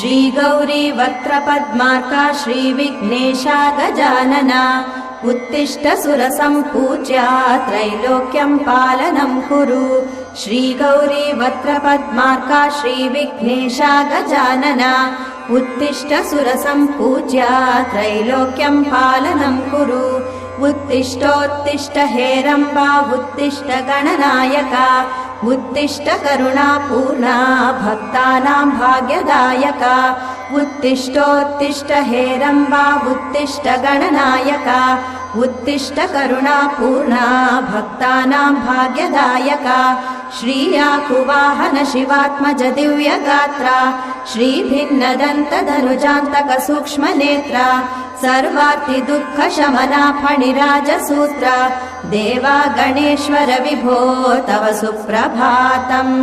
श्री गौरी वक्त्रपद्मार्का श्रीविघ्नेशा गजानना उत्तिष्ठ सुरसम्पूज्या त्रैलोक्यं पालनं कुरु। श्री गौरी वक्त्रपद्मार्का श्रीविघ्नेशा गजानना उत्तिष्ठ सुरसम्पूज्या त्रैलोक्यं पालनं कुरु। उत्तिष्ठोत्तिष्ठ हेरम्बा उत्तिष्ठ गणनायका उत्तिष्ठ करुणापूर्णा भक्तानां भाग्यदायका। उत्तिष्ठोत्तिष्ठ हेरम्बा उत्तिष्ठ गणनायका उत्तिष्ठ करुणापूर्णा भक्तानां भाग्यदायका। श्रीयाकुवाहन शिवात्मज दिव्यगात्रा श्रीभिन्नदन्तधनुजान्तक सूक्ष्मनेत्रा सर्वार्ति दुःख शमना फणिराजसूत्रा देवा गणेश्वर विभो तव सुप्रभातम्।